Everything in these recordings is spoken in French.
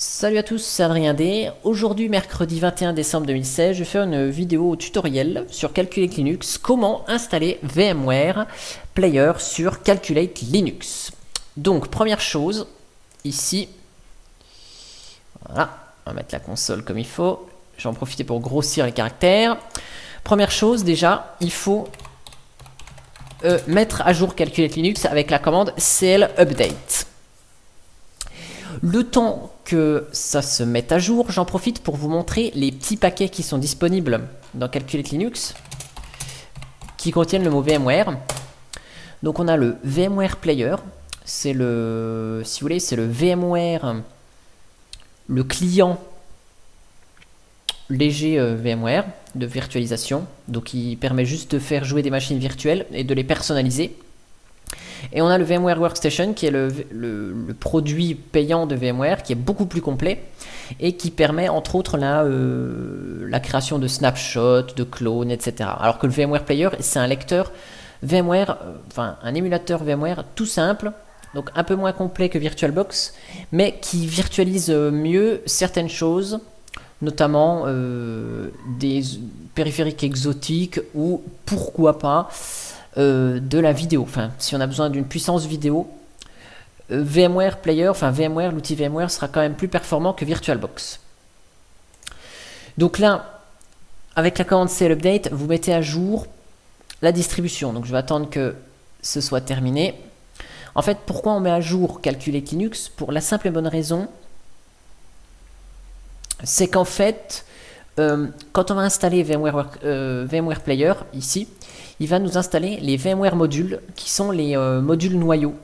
Salut à tous, c'est Adrien D. Aujourd'hui, mercredi 21 décembre 2016, je vais faire une vidéo tutoriel sur Calculate Linux, comment installer VMware Player sur Calculate Linux. Donc, première chose, ici, voilà, on va mettre la console comme il faut. Je vais en profiter pour grossir les caractères. Première chose, déjà, il faut mettre à jour Calculate Linux avec la commande cl update. Le temps que ça se mette à jour, j'en profite pour vous montrer les petits paquets qui sont disponibles dans Calculate Linux qui contiennent le mot VMware. Donc on a le VMware Player, c'est le, si vous voulez, c'est le VMware, le client léger VMware de virtualisation, donc il permet juste de faire jouer des machines virtuelles et de les personnaliser. Et on a le VMware Workstation qui est le produit payant de VMware qui est beaucoup plus complet et qui permet entre autres la création de snapshots, de clones, etc. Alors que le VMware Player, c'est un lecteur VMware, enfin un émulateur VMware tout simple, donc un peu moins complet que VirtualBox, mais qui virtualise mieux certaines choses, notamment des périphériques exotiques ou pourquoi pas de la vidéo. Enfin, si on a besoin d'une puissance vidéo, VMware Player, enfin VMware, l'outil VMware sera quand même plus performant que VirtualBox. Donc là, avec la commande cl update, vous mettez à jour la distribution. Donc je vais attendre que ce soit terminé. En fait, pourquoi on met à jour Calculate Linux? Pour la simple et bonne raison, c'est qu'en fait, quand on va installer VMware Player, ici, il va nous installer les VMware modules, qui sont les modules noyaux.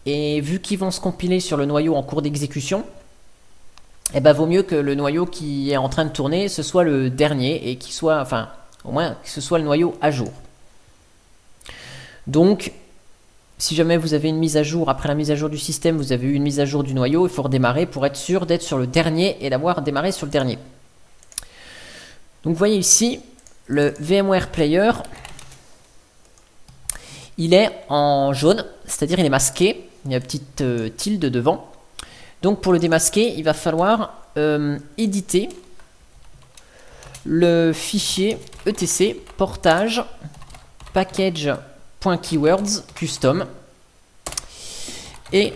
Et vu qu'ils vont se compiler sur le noyau en cours d'exécution, eh ben, vaut mieux que le noyau qui est en train de tourner, ce soit le dernier, et qu'il soit, enfin, au moins, que ce soit le noyau à jour. Donc, si jamais vous avez une mise à jour, après la mise à jour du système, vous avez eu une mise à jour du noyau, il faut redémarrer pour être sûr d'être sur le dernier et d'avoir démarré sur le dernier. Donc vous voyez ici, le VMware Player, il est en jaune, c'est-à-dire il est masqué, il y a une petite tilde devant. Donc pour le démasquer, il va falloir éditer le fichier etc portage package.keywords custom. Et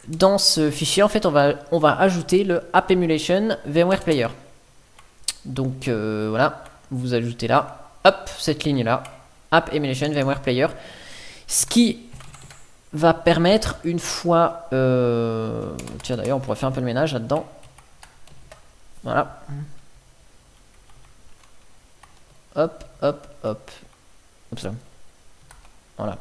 dans ce fichier, en fait, on va ajouter le app emulation VMware Player. Donc voilà, vous ajoutez là, hop, cette ligne là, app emulation VMware Player, ce qui va permettre une fois, tiens d'ailleurs on pourrait faire un peu le ménage là-dedans, voilà, hop, hop, hop, hop ça. Voilà.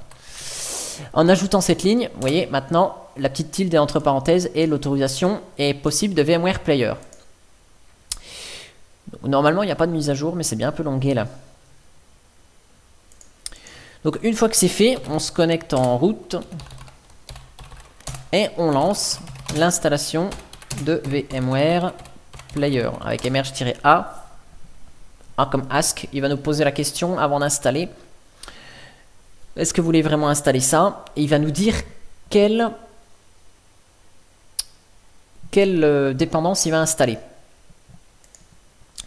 En ajoutant cette ligne, vous voyez maintenant la petite tilde est entre parenthèses et l'autorisation est possible de VMware Player. Donc, normalement, il n'y a pas de mise à jour, mais c'est bien un peu longué là. Donc, une fois que c'est fait, on se connecte en route et on lance l'installation de VMware Player avec emerge-a. A comme ask, il va nous poser la question avant d'installer. Est-ce que vous voulez vraiment installer ça? Et il va nous dire quelle dépendance il va installer.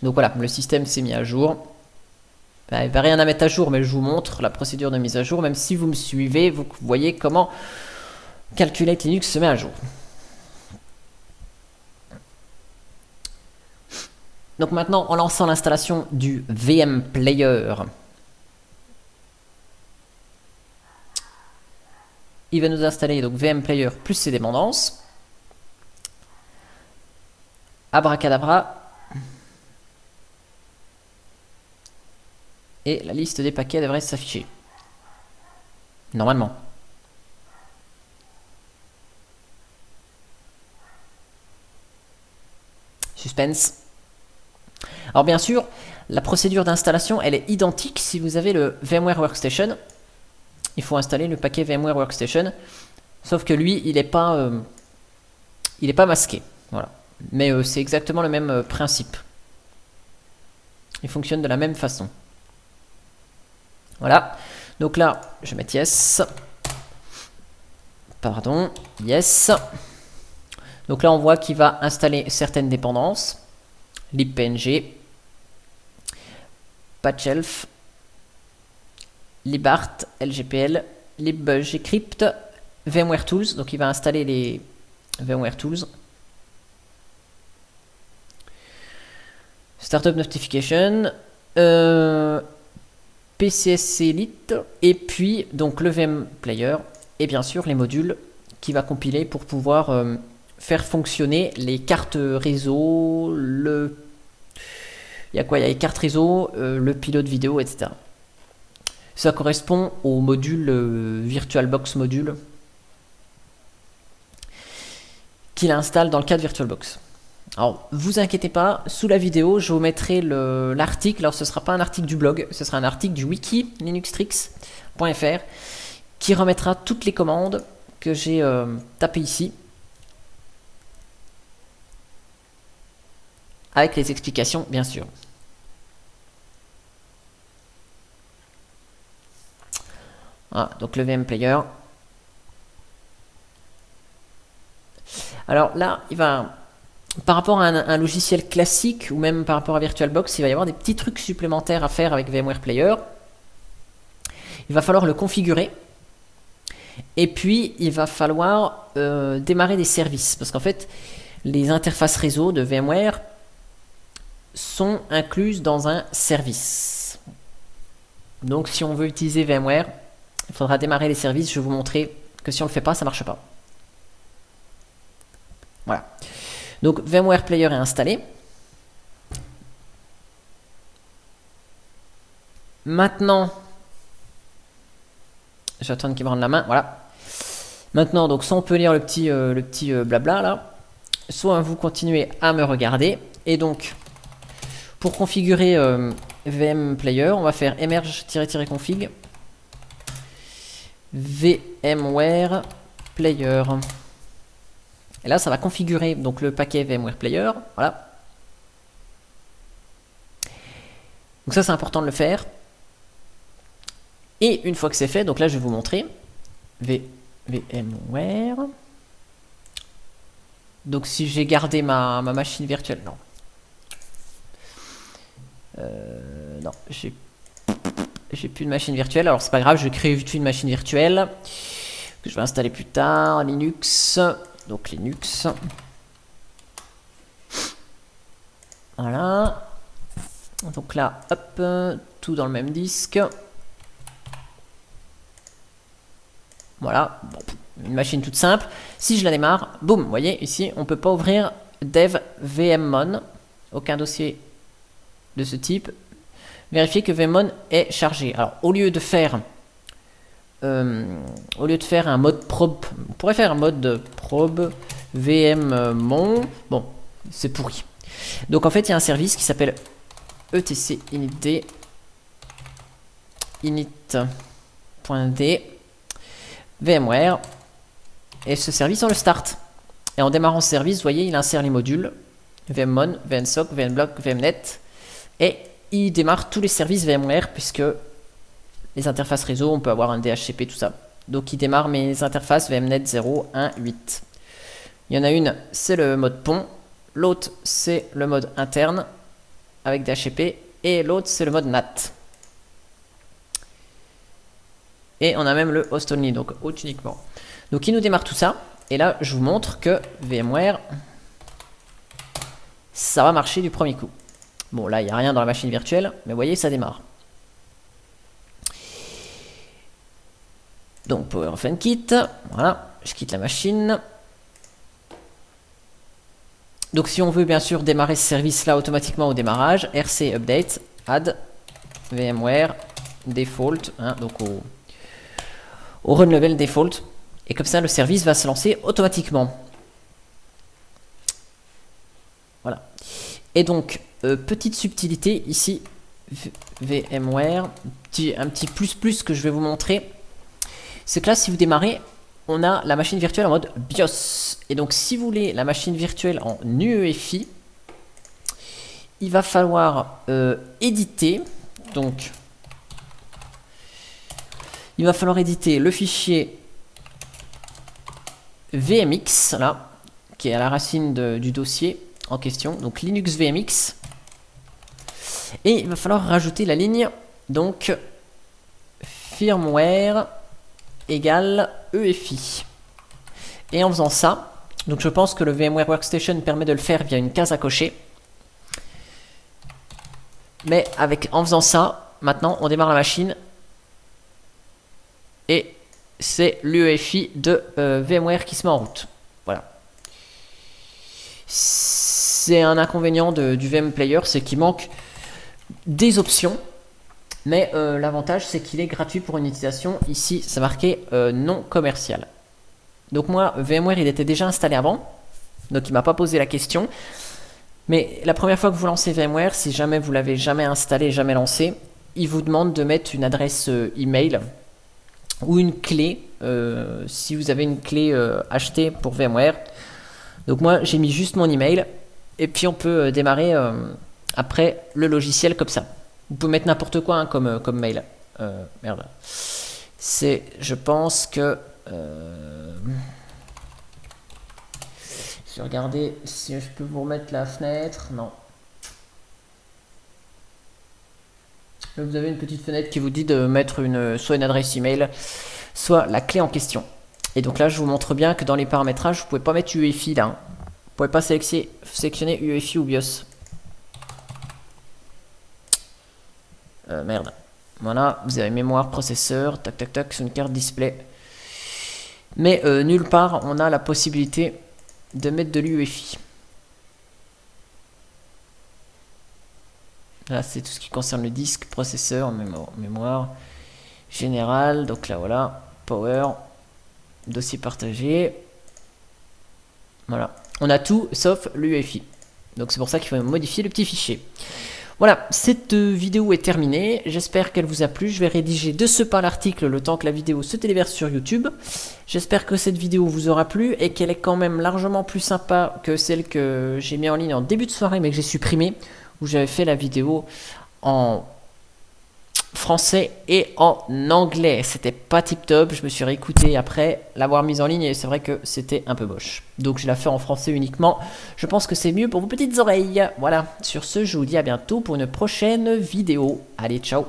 Donc voilà, le système s'est mis à jour. Il n'y va rien à mettre à jour, mais je vous montre la procédure de mise à jour. Même si vous me suivez, vous voyez comment Calculate Linux se met à jour. Donc maintenant, en lançant l'installation du VM Player, il va nous installer donc VM Player plus ses dépendances. Abracadabra. Et la liste des paquets devrait s'afficher. Normalement. Suspense. Alors bien sûr, la procédure d'installation, elle est identique si vous avez le VMware Workstation. Il faut installer le paquet VMware Workstation. Sauf que lui, il n'est pas masqué. Voilà. Mais c'est exactement le même principe. Il fonctionne de la même façon. Voilà, donc là, je vais mettre yes. Pardon, yes. Donc là, on voit qu'il va installer certaines dépendances. libpng, patchelf, libart, lgpl, libgcrypt, VMware Tools. Donc il va installer les VMware Tools. Startup Notification, PCSC Elite, et puis donc le VM Player, et bien sûr les modules qui va compiler pour pouvoir faire fonctionner les cartes réseau, il y a quoi? Il y a les cartes réseau, le pilote vidéo, etc. Ça correspond au module VirtualBox module qu'il installe dans le cas de VirtualBox. Alors, vous inquiétez pas, sous la vidéo, je vous mettrai l'article. Alors, ce ne sera pas un article du blog, ce sera un article du wiki linuxtricks.fr qui remettra toutes les commandes que j'ai tapées ici, avec les explications, bien sûr. Voilà, donc le VM Player. Alors là, il va... Par rapport à un logiciel classique ou même par rapport à VirtualBox, il va y avoir des petits trucs supplémentaires à faire avec VMware Player. Il va falloir le configurer. Et puis, il va falloir démarrer des services. Parce qu'en fait, les interfaces réseau de VMware sont incluses dans un service. Donc, si on veut utiliser VMware, il faudra démarrer les services. Je vais vous montrer que si on ne le fait pas, ça ne marche pas. Voilà. Donc VMware Player est installé. Maintenant, j'attends qu'il me rende la main. Voilà. Maintenant, donc soit on peut lire le petit blabla là, soit vous continuez à me regarder. Et donc, pour configurer VM Player, on va faire emerge-config VMware Player. Et là, ça va configurer donc le paquet VMware Player. Voilà. Donc ça, c'est important de le faire. Et une fois que c'est fait, donc là, je vais vous montrer VMware. Donc si j'ai gardé ma machine virtuelle, non. Non, j'ai plus de machine virtuelle. Alors c'est pas grave, je vais créer une machine virtuelle que je vais installer plus tard. Linux. Donc Linux. Voilà. Donc là, hop, tout dans le même disque. Voilà. Bon, une machine toute simple. Si je la démarre, boum, vous voyez, ici, on ne peut pas ouvrir dev vmmon. Aucun dossier de ce type. Vérifier que vmmon est chargé. Alors, au lieu de faire un mode probe, on pourrait faire un mode probe vmmon. Bon, c'est pourri. Donc en fait, il y a un service qui s'appelle etc initd init.d VMware. Et ce service, on le start. Et en démarrant ce service, vous voyez, il insère les modules vmmon, vnsoc, vnblock, vmnet. Et il démarre tous les services VMware puisque les interfaces réseau, on peut avoir un DHCP, tout ça. Donc il démarre mes interfaces VMnet 0, 1, 8. Il y en a une, c'est le mode pont. L'autre, c'est le mode interne avec DHCP. Et l'autre, c'est le mode NAT. Et on a même le host only, donc hôte uniquement. Donc il nous démarre tout ça. Et là, je vous montre que VMware, ça va marcher du premier coup. Bon, là, il n'y a rien dans la machine virtuelle, mais vous voyez, ça démarre. Donc Power Off and Quit, voilà, je quitte la machine. Donc si on veut bien sûr démarrer ce service là automatiquement au démarrage, rc update add VMware default, hein, donc au run level default, et comme ça le service va se lancer automatiquement. Voilà. Et donc petite subtilité ici, VMware, un petit plus que je vais vous montrer. C'est que là, si vous démarrez, on a la machine virtuelle en mode BIOS. Et donc, si vous voulez la machine virtuelle en UEFI, il va falloir éditer. Donc, il va falloir éditer le fichier VMX, là, qui est à la racine du dossier en question, donc Linux VMX. Et il va falloir rajouter la ligne, donc firmware égale EFI. Et en faisant ça, donc je pense que le VMware Workstation permet de le faire via une case à cocher. Mais en faisant ça, maintenant on démarre la machine. Et c'est l'UEFI de VMware qui se met en route. Voilà. C'est un inconvénient du VM Player, c'est qu'il manque des options. Mais l'avantage, c'est qu'il est gratuit pour une utilisation. Ici, c'est marqué non commercial. Donc moi, VMware, il était déjà installé avant. Donc il m'a pas posé la question. Mais la première fois que vous lancez VMware, si jamais vous l'avez jamais installé, jamais lancé, il vous demande de mettre une adresse email ou une clé, si vous avez une clé achetée pour VMware. Donc moi, j'ai mis juste mon email. Et puis on peut démarrer après le logiciel comme ça. Vous pouvez mettre n'importe quoi hein, comme mail. Merde. Je pense que... je vais regarder si je peux vous remettre la fenêtre. Non. Là, vous avez une petite fenêtre qui vous dit de mettre soit une adresse email, soit la clé en question. Et donc là, je vous montre bien que dans les paramétrages, vous pouvez pas mettre UEFI là. Hein. Vous pouvez pas sélectionner UEFI ou BIOS. Merde. Voilà, vous avez mémoire, processeur, tac tac tac, sur une carte display. Mais nulle part on a la possibilité de mettre de l'UEFI. Là c'est tout ce qui concerne le disque, processeur, mémoire, général. Donc là voilà, power, dossier partagé. Voilà, on a tout sauf l'UEFI. Donc c'est pour ça qu'il faut modifier le petit fichier. Voilà, cette vidéo est terminée, j'espère qu'elle vous a plu, je vais rédiger de ce pas l'article le temps que la vidéo se téléverse sur YouTube. J'espère que cette vidéo vous aura plu et qu'elle est quand même largement plus sympa que celle que j'ai mis en ligne en début de soirée mais que j'ai supprimée, où j'avais fait la vidéo en français et en anglais. C'était pas tip top, je me suis réécouté après l'avoir mise en ligne et c'est vrai que c'était un peu moche. Donc je la fais en français uniquement. Je pense que c'est mieux pour vos petites oreilles. Voilà, sur ce, je vous dis à bientôt pour une prochaine vidéo. Allez, ciao!